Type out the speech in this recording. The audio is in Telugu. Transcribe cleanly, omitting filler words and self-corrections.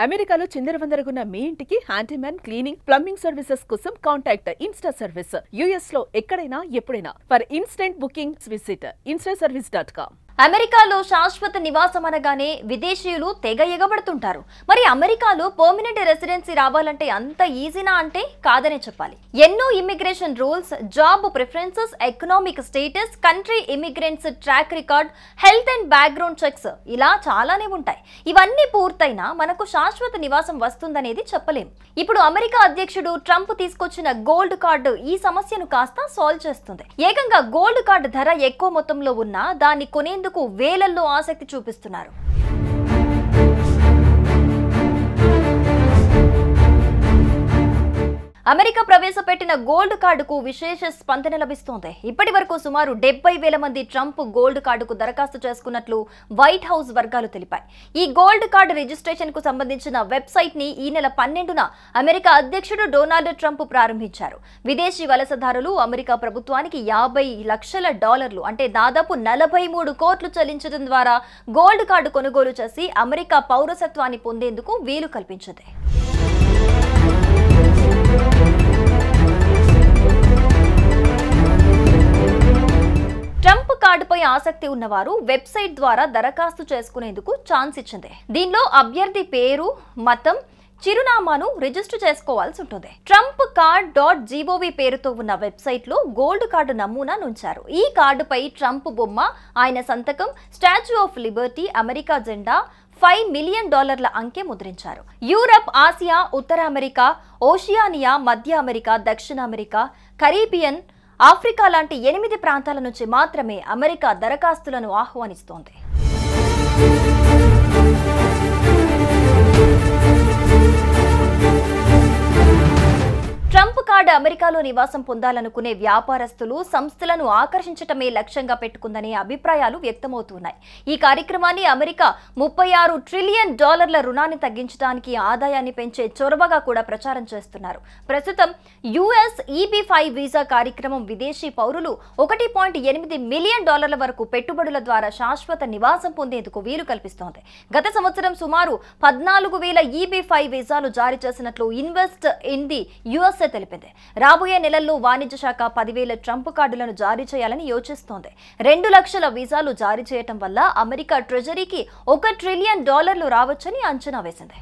అమెరికాలో చిందరవందరగున్న మీ ఇంటికి హ్యాండీమ్యాన్ క్లీనింగ్ ప్లంబింగ్ సర్వీసెస్ కోసం కాంటాక్ట్ ఇన్స్టా సర్వీస్. యుఎస్ లో ఎక్కడైనా ఎప్పుడైనా for instant booking visit instaservice.com. అమెరికాలో శాశ్వత నివాసం అనగానే విదేశీయులు తెగ ఎగబడుతుంటారు. మరి అమెరికాలో పర్మనెంట్ రెసిడెన్సీ రావాలంటే అంత ఈజీనా అంటే కాదనే చెప్పాలి. ఎన్నో immigration rules, job preferences, economic status, country immigrants track record, health and background checks ఇలా చాలానే ఉంటాయి. ఇవన్నీ పూర్తయినా మనకు శాశ్వత నివాసం వస్తుందనేది చెప్పలేం. ఇప్పుడు అమెరికా అధ్యక్షుడు ట్రంప్ తీసుకొచ్చిన గోల్డ్ కార్డు ఈ సమస్యను కాస్త సాల్వ్ చేస్తుంది. ఏకంగా గోల్డ్ కార్డు ధర ఎక్కువ మొత్తంలో ఉన్నా దాన్ని కొనేందుకు వేలల్లో ఆసక్తి చూపిస్తున్నారు. అమెరికా ప్రవేశపెట్టిన గోల్డ్ కార్డుకు విశేష స్పందన లభిస్తోంది. ఇప్పటి వరకు సుమారు 70,000 మంది ట్రంప్ గోల్డ్ కార్డుకు దరఖాస్తు చేసుకున్నట్లు వైట్ హౌస్ వర్గాలు తెలిపాయి. ఈ గోల్డ్ కార్డు రిజిస్ట్రేషన్ కు సంబంధించిన వెబ్సైట్ ని ఈ నెల 12న అమెరికా అధ్యక్షుడు డొనాల్డ్ ట్రంప్ ప్రారంభించారు. విదేశీ వలసదారులు అమెరికా ప్రభుత్వానికి $50 లక్షల అంటే దాదాపు 43 కోట్లు చెల్లించడం ద్వారా గోల్డ్ కార్డు కొనుగోలు చేసి అమెరికా పౌరసత్వాన్ని పొందేందుకు వీలు కల్పించింది. ట్రంప్ కార్డుపై ఆసక్తి ఉన్నవారు వెబ్సైట్ ద్వారా దరఖాస్తు చేసుకునేందుకు ఛాన్స్ ఇచ్చింది. దీనిలో అభ్యర్థి పేరు, మతం, చిరునామాను రిజిస్టర్ చేసుకోవాల్సి ఉంటుంది. ట్రంప్ కార్డ్.gov పేరుతో ఉన్న వెబ్సైట్ లో గోల్డ్ కార్డు నమూనా ఉంచారు. ఈ కార్డుపై ట్రంప్ బొమ్మ, ఆయన సంతకం, స్టాచ్యూ ఆఫ్ లిబర్టీ, అమెరికా జెండా, $5 మిలియన్ అంకె ముద్రించారు. యూరప్, ఆసియా, ఉత్తర అమెరికా, ఓషియానియా, మధ్య అమెరికా, దక్షిణ అమెరికా, కరీబియన్, ఆఫ్రికా లాంటి 8 ప్రాంతాల నుంచి మాత్రమే అమెరికా దరఖాస్తులను ఆహ్వానిస్తోంది. ట్రంప్ కార్డు అమెరికాలో నివాసం పొందాలనుకునే వ్యాపారస్తులు, సంస్థలను ఆకర్షించటమే లక్ష్యంగా పెట్టుకుందనే అభిప్రాయాలు వ్యక్తమవుతున్నాయి. ఈ కార్యక్రమాన్ని అమెరికా $36 ట్రిలియన్ రుణాన్ని తగ్గించడానికి ఆదాయాన్ని పెంచే చొరవగా కూడా ప్రచారం చేస్తున్నారు. ప్రస్తుతం యుఎస్ EB-5 వీసా కార్యక్రమం విదేశీ పౌరులు $1.8 మిలియన్ వరకు పెట్టుబడుల ద్వారా శాశ్వత నివాసం పొందేందుకు వీలు కల్పిస్తోంది. గత సంవత్సరం సుమారు 14,000 EB-5 వీసాలు జారీ చేసినట్లు ఇన్వెస్ట్ ఇన్ ది యుఎస్ తెలిపింది. రాబోయే నెలల్లో వాణిజ్య శాఖ 10,000 ట్రంప్ కార్డులను జారీ చేయాలని యోచిస్తోంది. 2 లక్షల వీసాలు జారీ చేయటం వల్ల అమెరికా ట్రెజరీకి $1 ట్రిలియన్ రావచ్చని అంచనా వేసింది.